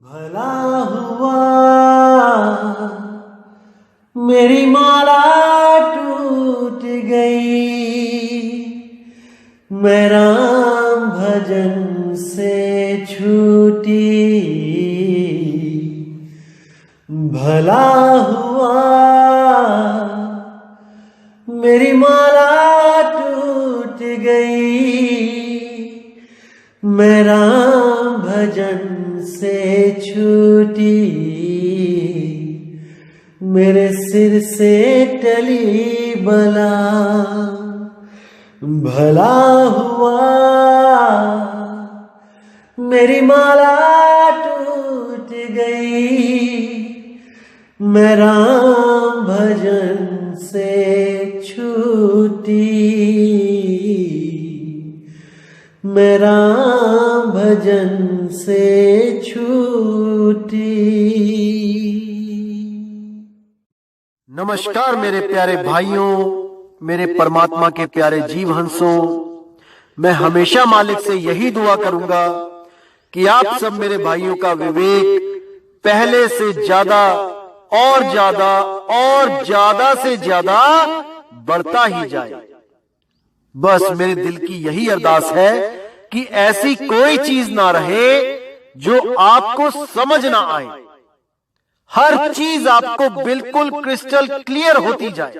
भला हुआ मेरी माला टूट गई, मैं राम भजन से छूटी। भला हुआ मेरी माला टूट गई, मैं राम भजन से छूटी। मेरे सिर से टली बला, भला हुआ मेरी माला टूट गई, मैं राम भजन से छूटी। मैं राम भजन से छूटी। नमस्कार मेरे प्यारे भाइयों, मेरे परमात्मा के प्यारे जीव हंसों। मैं हमेशा मालिक से यही दुआ करूंगा कि आप सब मेरे भाइयों का विवेक पहले से ज्यादा और ज्यादा और ज्यादा से ज्यादा बढ़ता ही जाए। बस मेरे दिल की यही अरदास है कि ऐसी कोई चीज ना रहे जो आपको समझ ना आए। हर चीज आपको बिल्कुल क्रिस्टल क्लियर होती जाए।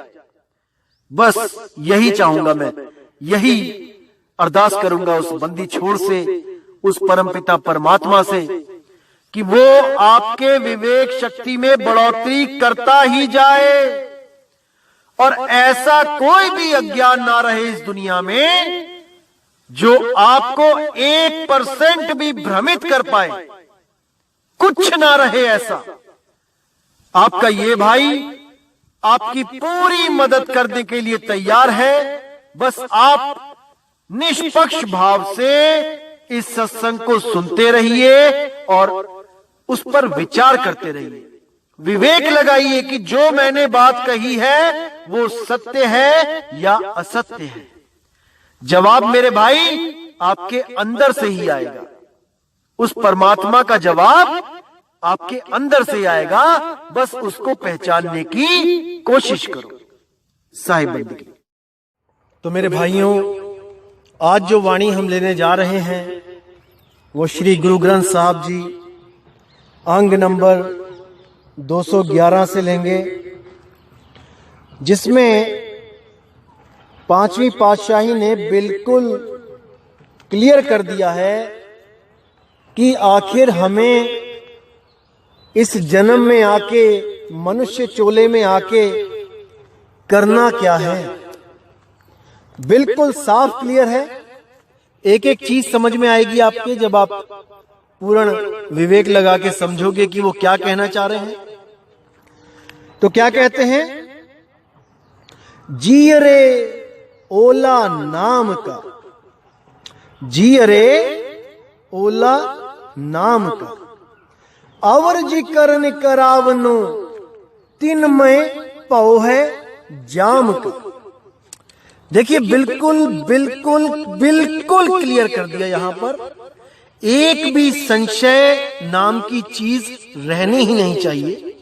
बस यही चाहूंगा मैं, यही अरदास करूंगा उस बंदी छोड़ से, उस परमपिता परमात्मा से कि वो आपके विवेक शक्ति में बढ़ोतरी करता ही जाए और ऐसा कोई भी अज्ञान ना रहे इस दुनिया में जो आपको 1% भी भ्रमित कर पाए। कुछ ना रहे ऐसा। आपका ये भाई आपकी पूरी मदद करने के लिए तैयार है। बस आप निष्पक्ष भाव से इस सत्संग को सुनते रहिए और उस पर विचार करते रहिए। विवेक लगाइए कि जो मैंने बात कही है वो सत्य है या असत्य है। जवाब मेरे भाई आपके अंदर से ही आएगा। उस परमात्मा का जवाब आपके अंदर से आएगा। बस उसको पहचानने की कोशिश करो। साहिब बंदगी। तो मेरे भाइयों, आज जो वाणी हम लेने जा रहे हैं वो श्री गुरु ग्रंथ साहब जी अंग नंबर 211 से लेंगे, जिसमें पांचवी पातशाही ने बिल्कुल क्लियर कर दिया है कि आखिर हमें इस जन्म में आके, मनुष्य चोले में आके करना क्या है। बिल्कुल साफ क्लियर है। एक एक चीज समझ में आएगी आपके जब आप पूर्ण विवेक लगा के समझोगे कि वो क्या कहना चाह रहे हैं। तो क्या कहते हैं? जी अरे ओला नाम का, जी अरे ओला नाम का, अवर जी करन करावनो तिन में पौ है जाम का। देखिए बिल्कुल बिल्कुल बिल्कुल क्लियर कर दिया। यहां पर एक भी संशय नाम की चीज रहनी ही नहीं चाहिए।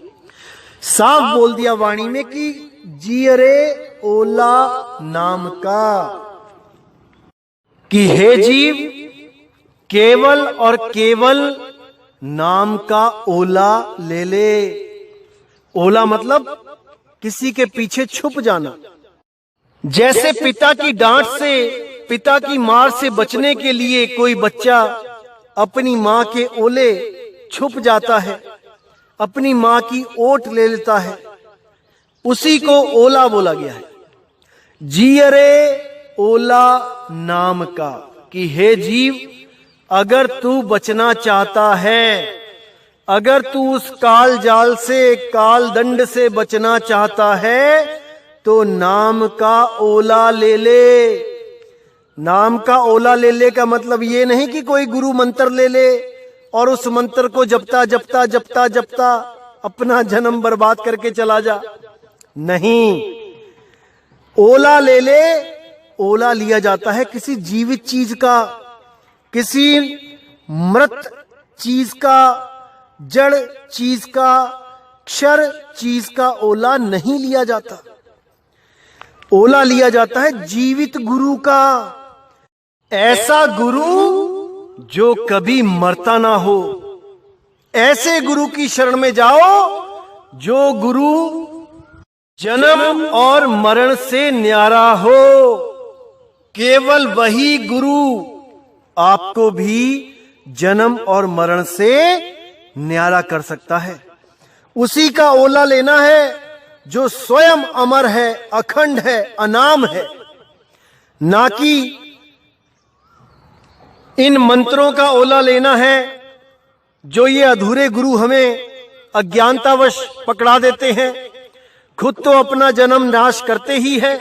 साफ बोल दिया वाणी में कि जी अरे ओला नाम का, कि हे जीव केवल और केवल नाम का ओला ले ले। ओला मतलब किसी के पीछे छुप जाना। जैसे पिता की डांट से, पिता की मार से बचने के लिए कोई बच्चा अपनी मां के ओले छुप जाता है, अपनी मां की ओट ले लेता है, उसी को ओला बोला गया है। जी अरे ओला नाम का, कि हे जीव अगर तू बचना चाहता है, अगर तू उस काल जाल से, काल दंड से बचना चाहता है तो नाम का ओला ले ले। नाम का ओला ले ले का मतलब ये नहीं कि कोई गुरु मंत्र ले ले और उस मंत्र को जपता जपता जपता जपता अपना जन्म बर्बाद करके चला जा। नहीं, ओला ले ले। ओला लिया जाता है किसी जीवित चीज का, किसी मृत चीज का जड़ चीज का, क्षर चीज का ओला नहीं लिया जाता। ओला लिया जाता है जीवित गुरु का, ऐसा गुरु जो कभी मरता ना हो। ऐसे गुरु की शरण में जाओ जो गुरु जन्म और मरण से न्यारा हो। केवल वही गुरु आपको भी जन्म और मरण से न्यारा कर सकता है। उसी का ओला लेना है जो स्वयं अमर है, अखंड है, अनाम है, ना कि इन मंत्रों का ओला लेना है जो ये अधूरे गुरु हमें अज्ञानतावश पकड़ा देते हैं। खुद तो अपना जन्म नाश करते ही है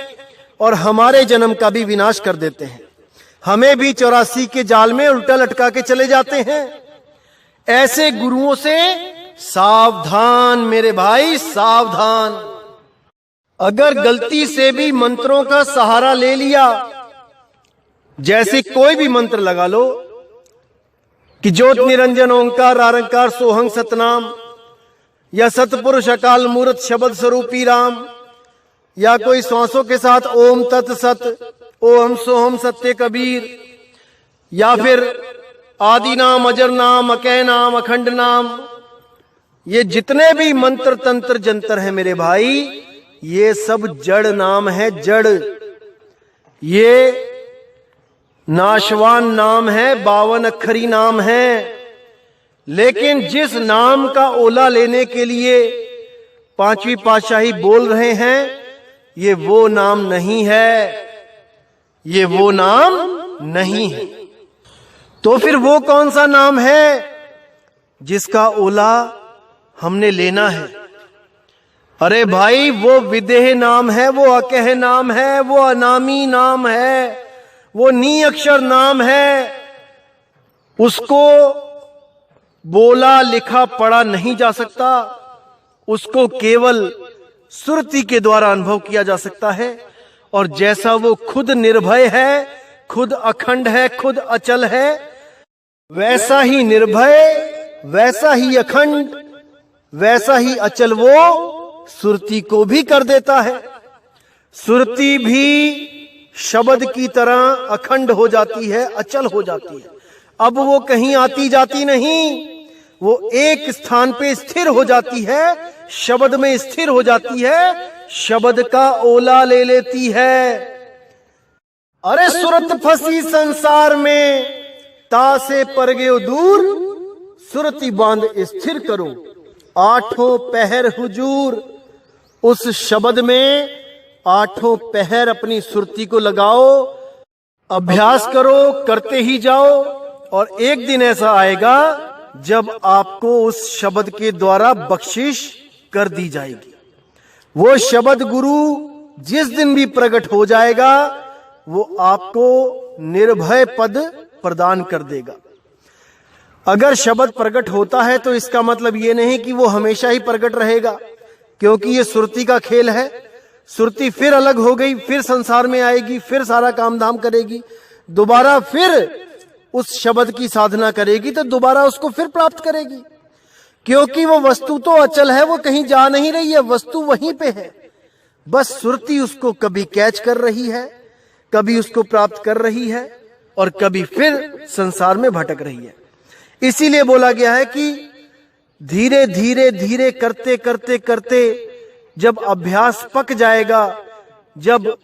और हमारे जन्म का भी विनाश कर देते हैं। हमें भी 84 के जाल में उल्टा लटका के चले जाते हैं। ऐसे गुरुओं से सावधान मेरे भाई, सावधान। अगर गलती से भी मंत्रों का सहारा ले लिया, जैसे कोई भी मंत्र लगा लो कि ज्योत निरंजन ओंकार आरंकार सोहंग सतनाम, या सतपुरुष अकाल मूर्त शब्द स्वरूपी राम, या कोई श्वासों के साथ ओम तत् सत, ओम सोहम सत्य कबीर, या फिर आदि नाम, अजर नाम, अकय नाम, अखंड नाम, ये जितने भी मंत्र तंत्र जंतर हैं मेरे भाई, ये सब जड़ नाम है, जड़। ये नाशवान नाम है, 52 अक्षरी नाम है। लेकिन जिस नाम का ओला लेने के लिए पांचवी पातशाही बोल रहे हैं, ये वो नाम नहीं है, ये वो नाम नहीं है। तो फिर वो कौन सा नाम है जिसका ओला हमने लेना है? अरे भाई, वो विदेह नाम है, वो अकह नाम है, वो अनामी नाम है, वो नी अक्षर नाम है। उसको बोला लिखा पढ़ा नहीं जा सकता, उसको केवल सुरति के द्वारा अनुभव किया जा सकता है। और जैसा वो खुद निर्भय है, खुद अखंड है, खुद अचल है, वैसा ही निर्भय, वैसा ही अखंड, वैसा ही अचल वो सुरति को भी कर देता है। सुरति भी शब्द की तरह अखंड हो जाती है, अचल हो जाती है। अब वो कहीं आती जाती नहीं, वो एक स्थान पे स्थिर हो जाती है, शब्द में स्थिर हो जाती है, शब्द का ओला ले लेती है। अरे सुरत फंसी संसार में, ता से पर गयो दूर, सुरति बांध स्थिर करो, आठों पहर हुजूर। उस शब्द में आठों पहर अपनी सुरति को लगाओ, अभ्यास करो, करते ही जाओ, और एक दिन ऐसा आएगा जब आपको उस शब्द के द्वारा बख्शिश कर दी जाएगी। वो शब्द गुरु जिस दिन भी प्रकट हो जाएगा, वो आपको निर्भय पद प्रदान कर देगा। अगर शब्द प्रकट होता है तो इसका मतलब ये नहीं कि वो हमेशा ही प्रकट रहेगा, क्योंकि ये सुरति का खेल है। सुरति फिर अलग हो गई, फिर संसार में आएगी, फिर सारा काम धाम करेगी, दोबारा फिर उस शब्द की साधना करेगी, तो दोबारा उसको फिर प्राप्त करेगी। क्योंकि वो वस्तु तो अचल है, वो कहीं जा नहीं रही है, वस्तु वहीं पे है। बस सुरति उसको कभी कैच कर रही है, कभी उसको प्राप्त कर रही है, और कभी फिर संसार में भटक रही है। इसीलिए बोला गया है कि धीरे धीरे धीरे करते करते करते जब अभ्यास पक जाएगा, जब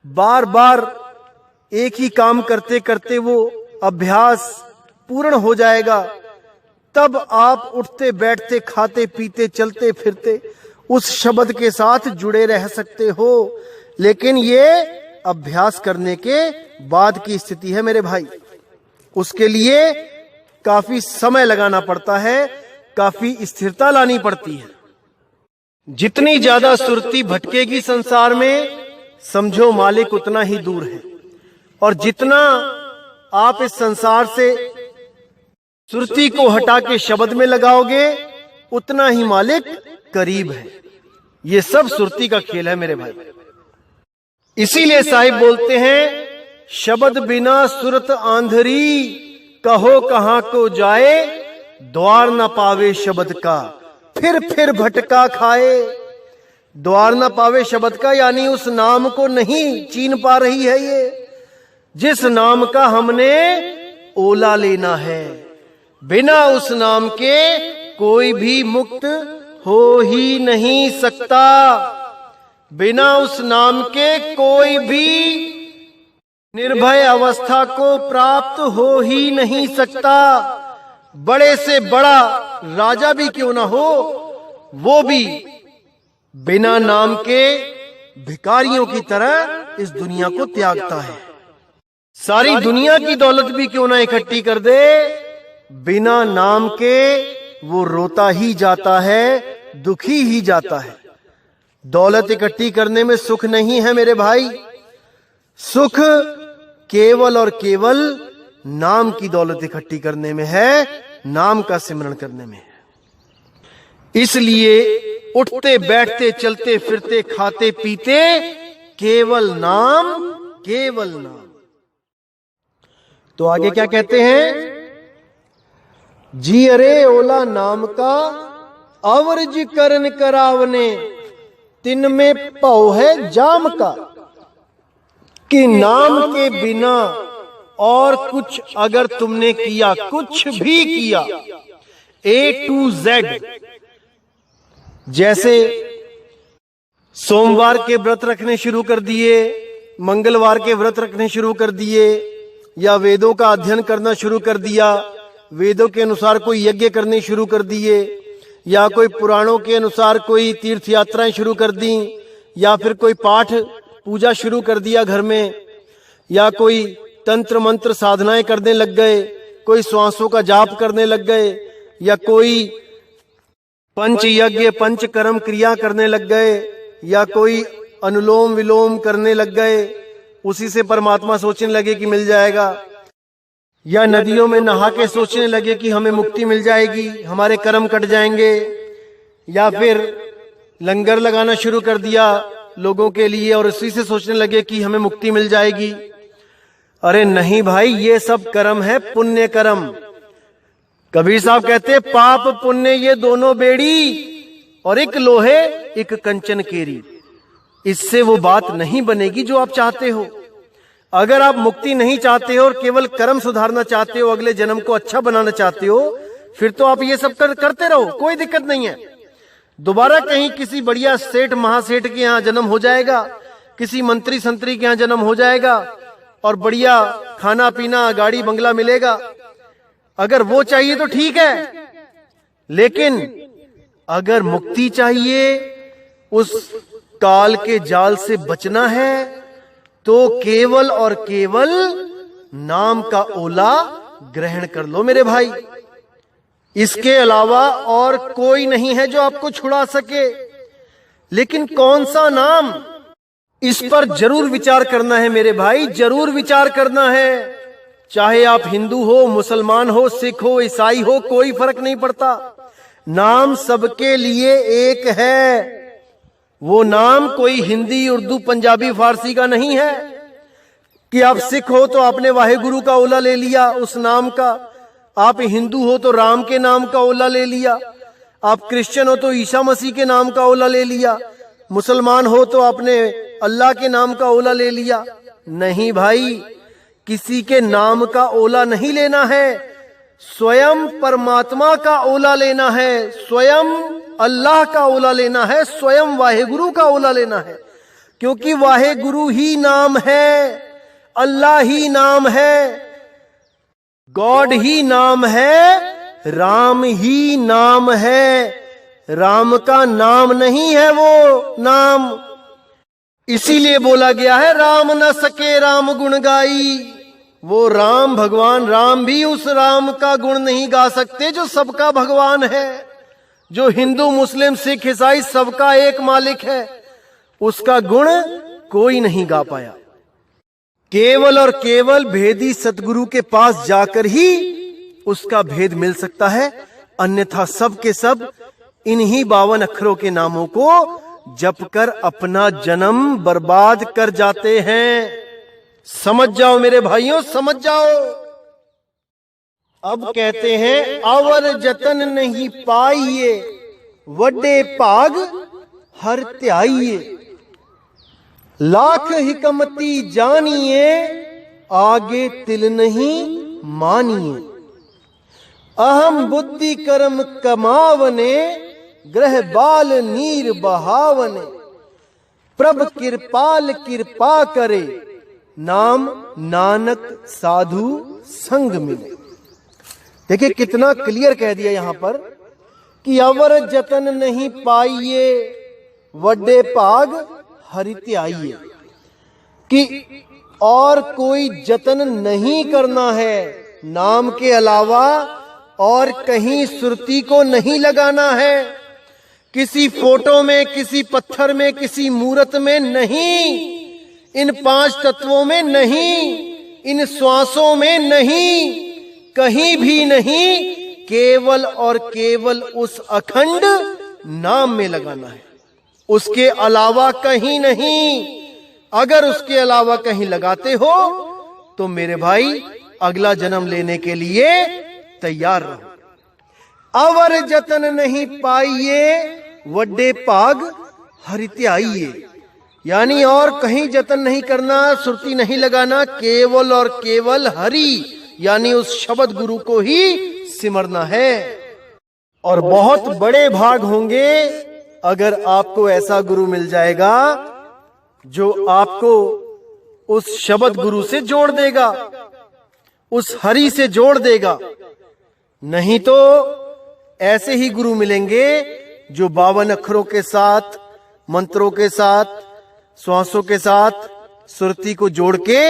बार बार एक ही काम करते करते वो अभ्यास पूर्ण हो जाएगा, तब आप उठते बैठते खाते पीते चलते फिरते उस शब्द के साथ जुड़े रह सकते हो। लेकिन ये अभ्यास करने के बाद की स्थिति है मेरे भाई। उसके लिए काफी समय लगाना पड़ता है, काफी स्थिरता लानी पड़ती है। जितनी ज्यादा सुरति भटकेगी संसार में, समझो मालिक उतना ही दूर है। और जितना आप इस संसार से सुरति को हटा के शब्द में लगाओगे, उतना ही मालिक करीब है। ये सब सुरति का खेल है मेरे भाई। इसीलिए साहिब बोलते हैं, शब्द बिना सुरत आंधरी, कहो कहां को जाए, द्वार न पावे शब्द का, फिर भटका खाए। द्वार न पावे शब्द का यानी उस नाम को नहीं चीन पा रही है ये, जिस नाम का हमने ओला लेना है। बिना उस नाम के कोई भी मुक्त हो ही नहीं सकता। बिना उस नाम के कोई भी निर्भय अवस्था को प्राप्त हो ही नहीं सकता। बड़े से बड़ा राजा भी क्यों ना हो, वो भी बिना नाम के भिखारियों की तरह इस दुनिया को त्यागता है। सारी दुनिया की दौलत भी क्यों ना इकट्ठी कर दे, बिना नाम के वो रोता ही जाता है, दुखी ही जाता है। दौलत इकट्ठी करने में सुख नहीं है मेरे भाई, सुख केवल और केवल नाम की दौलत इकट्ठी करने में है, नाम का सिमरण करने में है। इसलिए उठते बैठते चलते फिरते खाते पीते केवल नाम, केवल नाम। तो आगे क्या कहते हैं, जी अरे ओला नाम का अवर्ज करन करावने, तिन में पौ है जाम का। कि नाम के बिना और कुछ अगर तुमने किया, कुछ भी किया, A to Z, जैसे सोमवार के व्रत रखने शुरू कर दिए, मंगलवार के व्रत रखने शुरू कर दिए, या वेदों का अध्ययन करना शुरू कर दिया, वेदों के अनुसार कोई यज्ञ करने शुरू कर दिए, या कोई पुराणों के अनुसार कोई तीर्थ यात्राएं शुरू कर दी, या फिर कोई पाठ पूजा शुरू कर दिया घर में, या कोई तंत्र मंत्र साधनाएं करने लग गए, कोई श्वासों का जाप करने लग गए, या कोई पंच यज्ञ पंच कर्म क्रिया करने लग गए, या कोई अनुलोम विलोम करने लग गए, उसी से परमात्मा सोचने लगे कि मिल जाएगा, या नदियों में नहा के सोचने लगे कि हमें मुक्ति मिल जाएगी, हमारे कर्म कट जाएंगे, या फिर लंगर लगाना शुरू कर दिया लोगों के लिए और उसी से सोचने लगे कि हमें मुक्ति मिल जाएगी। अरे नहीं भाई, ये सब कर्म है पुण्य कर्म। कबीर साहब कहते पाप पुण्य ये दोनों बेड़ी, और एक लोहे एक कंचन केरी। इससे वो बात नहीं बनेगी जो आप चाहते हो। अगर आप मुक्ति नहीं चाहते हो और केवल कर्म सुधारना चाहते हो, अगले जन्म को अच्छा बनाना चाहते हो, फिर तो आप ये सब करते रहो, कोई दिक्कत नहीं है। दोबारा कहीं किसी बढ़िया सेठ महासेठ के यहाँ जन्म हो जाएगा, किसी मंत्री संतरी के यहाँ जन्म हो जाएगा, और बढ़िया खाना पीना गाड़ी बंगला मिलेगा। अगर वो चाहिए तो ठीक है, लेकिन अगर मुक्ति चाहिए, उस काल के जाल से बचना है, तो केवल और केवल नाम का ओला ग्रहण कर लो मेरे भाई। इसके अलावा और कोई नहीं है जो आपको छुड़ा सके। लेकिन कौन सा नाम, इस पर जरूर विचार करना है मेरे भाई, जरूर विचार करना है। चाहे आप हिंदू हो, मुसलमान हो, सिख हो, ईसाई हो, कोई फर्क नहीं पड़ता। नाम सबके लिए एक है। वो नाम कोई हिंदी उर्दू पंजाबी फारसी का नहीं है कि आप सिख हो तो आपने वाहेगुरु का ओला ले लिया उस नाम का, आप हिंदू हो तो राम के नाम का ओला ले लिया, आप क्रिश्चियन हो तो ईसा मसीह के नाम का ओला ले लिया, मुसलमान हो तो आपने अल्लाह के नाम का ओला ले लिया। नहीं भाई, किसी के नाम का ओला नहीं लेना है, स्वयं परमात्मा का ओला लेना है, स्वयं अल्लाह का ओला लेना है, स्वयं वाहेगुरु का ओला लेना है। क्योंकि वाहेगुरु ही नाम है, अल्लाह ही नाम है, गॉड ही नाम है, राम ही नाम है। राम का नाम नहीं है वो नाम। इसीलिए बोला गया है राम न सके राम गुण गाई। वो राम, भगवान राम भी उस राम का गुण नहीं गा सकते जो सबका भगवान है, जो हिंदू मुस्लिम सिख ईसाई सबका एक मालिक है, उसका गुण कोई नहीं गा पाया। केवल और केवल भेदी सतगुरु के पास जाकर ही उसका भेद मिल सकता है, अन्यथा सब के सब इन्हीं 52 अक्षरों के नामों को जपकर अपना जन्म बर्बाद कर जाते हैं। समझ जाओ मेरे भाइयों, समझ जाओ। अब कहते हैं अवर जतन नहीं पाइए वड्डे भाग हर त्याइए। लाख हिकमती जानिए आगे तिल नहीं मानिए। अहम बुद्धि कर्म कमावने ग्रह बाल नीर बहावने। प्रभ कृपाल कृपा करे नाम नानक साधु संग मिले। देखिए कितना क्लियर कह दिया यहां पर कि अवर जतन नहीं पाइए वड्डे भाग हरि त्याइए, कि और कोई जतन नहीं करना है नाम के अलावा, और कहीं सुरती को नहीं लगाना है, किसी फोटो में, किसी पत्थर में, किसी मूर्त में नहीं, इन 5 तत्वों में नहीं, इन श्वासों में नहीं, कहीं भी नहीं, केवल और केवल उस अखंड नाम में लगाना है, उसके अलावा कहीं नहीं। अगर उसके अलावा कहीं लगाते हो तो मेरे भाई अगला जन्म लेने के लिए तैयार रहो। अवर जतन नहीं पाइए वड्डे भाग हरि त्याइए, यानी और कहीं जतन नहीं करना, सुरती नहीं लगाना, केवल और केवल हरि यानी उस शब्द गुरु को ही सिमरना है। और बहुत बड़े भाग होंगे अगर आपको ऐसा गुरु मिल जाएगा जो आपको उस शब्द गुरु से जोड़ देगा, उस हरि से जोड़ देगा। नहीं तो ऐसे ही गुरु मिलेंगे जो 52 अक्षरों के साथ, मंत्रों के साथ, श्वासों के साथ सुरती को जोड़ के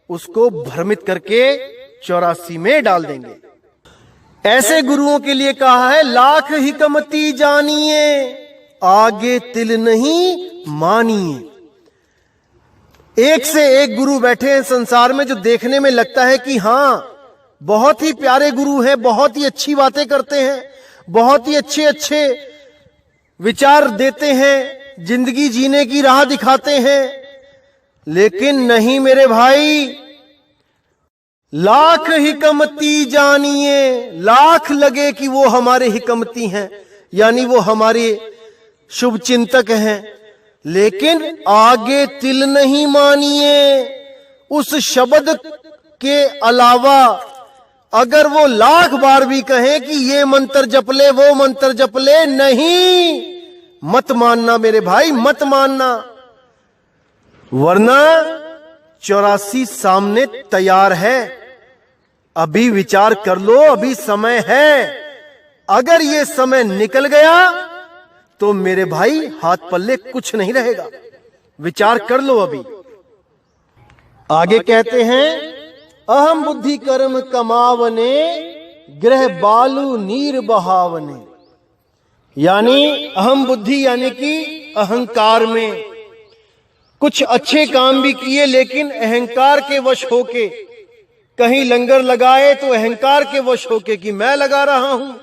उसको भ्रमित करके 84 में डाल देंगे। ऐसे गुरुओं के लिए कहा है लाख हिकमती जानिए आगे तिल नहीं मानिए। एक से एक गुरु बैठे हैं संसार में जो देखने में लगता है कि हां बहुत ही प्यारे गुरु हैं, बहुत ही अच्छी बातें करते हैं, बहुत ही अच्छे अच्छे विचार देते हैं, जिंदगी जीने की राह दिखाते हैं। लेकिन नहीं मेरे भाई, लाख हिकमती जानिए, लाख लगे कि वो हमारे हिकमती हैं, यानी वो हमारे शुभ चिंतक हैं, लेकिन आगे तिल नहीं मानिए। उस शब्द के अलावा अगर वो लाख बार भी कहें कि ये मंत्र जप ले, वो मंत्र जप ले, नहीं, मत मानना मेरे भाई, मत मानना, वरना 84 सामने तैयार है। अभी विचार कर लो, अभी समय है। अगर ये समय निकल गया तो मेरे भाई हाथ पल्ले कुछ नहीं रहेगा। विचार कर लो अभी। आगे कहते हैं अहम बुद्धि कर्म कमावने ग्रह बालू नीर बहावने, यानी अहम बुद्धि यानी कि अहंकार में कुछ अच्छे काम भी किए, लेकिन अहंकार के वश होके, कहीं लंगर लगाए तो अहंकार के वश होके कि मैं लगा रहा हूं,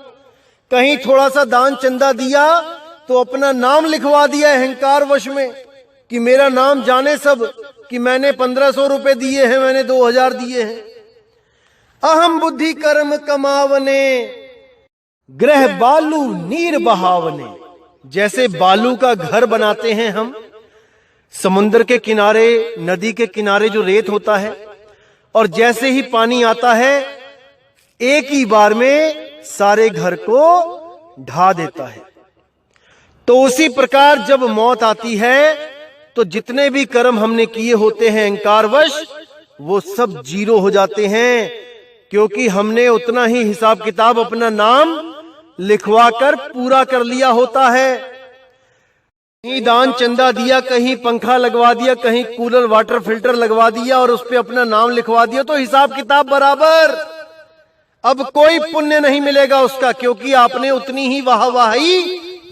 कहीं थोड़ा सा दान चंदा दिया तो अपना नाम लिखवा दिया अहंकार वश में कि मेरा नाम जाने सब कि मैंने 1500 रुपए दिए हैं, मैंने 2000 दिए हैं। अहम बुद्धि कर्म कमावने ग्रह बालू नीर बहावने, जैसे बालू का घर बनाते हैं हम, समुद्र के किनारे, नदी के किनारे जो रेत होता है, और जैसे ही पानी आता है एक ही बार में सारे घर को ढा देता है। तो उसी प्रकार जब मौत आती है तो जितने भी कर्म हमने किए होते हैं अहंकारवश, वो सब जीरो हो जाते हैं, क्योंकि हमने उतना ही हिसाब किताब अपना नाम लिखवा कर पूरा कर लिया होता है। कहीं दान चंदा दिया, कहीं पंखा लगवा दिया, कहीं कूलर वाटर फिल्टर लगवा दिया और उस पे अपना नाम लिखवा दिया, तो हिसाब किताब बराबर। अब कोई पुण्य नहीं मिलेगा उसका, क्योंकि आपने उतनी ही वाहवाही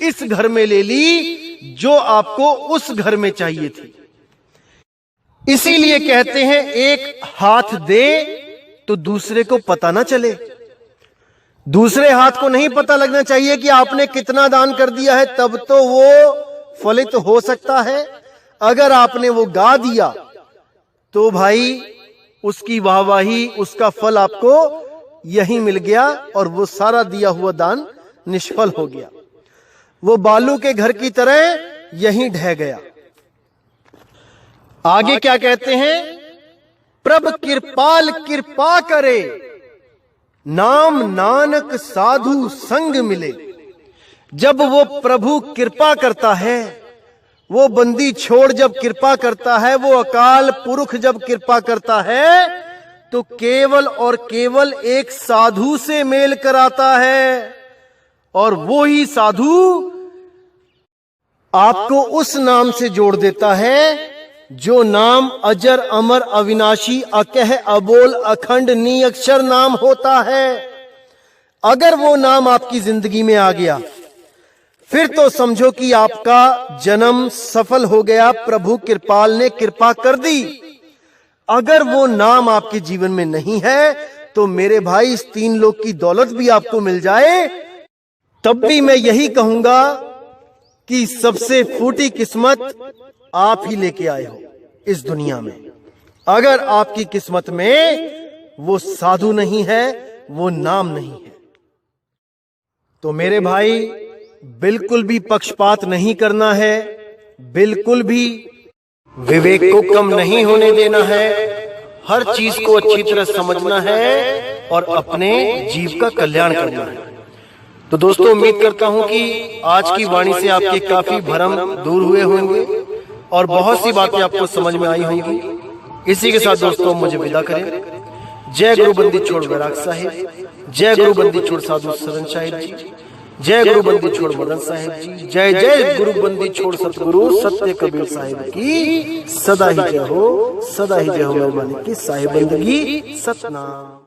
इस घर में ले ली जो आपको उस घर में चाहिए थी। इसीलिए कहते हैं एक हाथ दे तो दूसरे को पता ना चले। दूसरे हाथ को नहीं पता लगना चाहिए कि आपने कितना दान कर दिया है, तब तो वो फलित हो सकता है। अगर आपने वो गा दिया तो भाई उसकी वाहवाही, उसका फल आपको यहीं मिल गया और वो सारा दिया हुआ दान निष्फल हो गया। वो बालू के घर की तरह यहीं ढह गया। आगे क्या कहते हैं? प्रभ कृपाल कृपा करे, नाम नानक साधु संग मिले। जब वो प्रभु कृपा करता है, वो बंदी छोड़ जब कृपा करता है, वो अकाल पुरुष जब कृपा करता है, तो केवल और केवल एक साधु से मेल कराता है। और वो ही साधु आपको उस नाम से जोड़ देता है जो नाम अजर अमर अविनाशी अकह अबोल अखंड निअक्षर नाम होता है। अगर वो नाम आपकी जिंदगी में आ गया, फिर तो समझो कि आपका जन्म सफल हो गया, प्रभु कृपाल ने कृपा कर दी। अगर वो नाम आपके जीवन में नहीं है, तो मेरे भाई इस 3 लोक की दौलत भी आपको मिल जाए, तब भी मैं यही कहूंगा कि सबसे फूटी किस्मत आप ही लेके आए हो इस दुनिया में। अगर आपकी किस्मत में वो साधु नहीं है, वो नाम नहीं है, तो मेरे भाई बिल्कुल भी पक्षपात नहीं करना है, बिल्कुल भी विवेक को कम नहीं होने देना है, हर चीज को अच्छी तरह समझना है और अपने जीव का कल्याण करना है। तो दोस्तों, उम्मीद करता हूं कि आज की वाणी से आपके काफी भ्रम दूर हुए होंगे और बहुत सी बातें आपको समझ में आई होंगी। इसी के साथ दोस्तों मुझे विदा करें। जय गुरु बंदी छोड़ वैराग साहिब, जय गुरु बंदी छोड़ साधु सरन साहिब जी, जय गुरु बंदी छोड़ मदन साहिब जी, जय जय गुरु बंदी छोड़ सतगुरु सत्य कबीर साहिब की सदा ही जय हो, सदा ही जय हो। मेहरबानी की साहिब बंदगी सतनाम।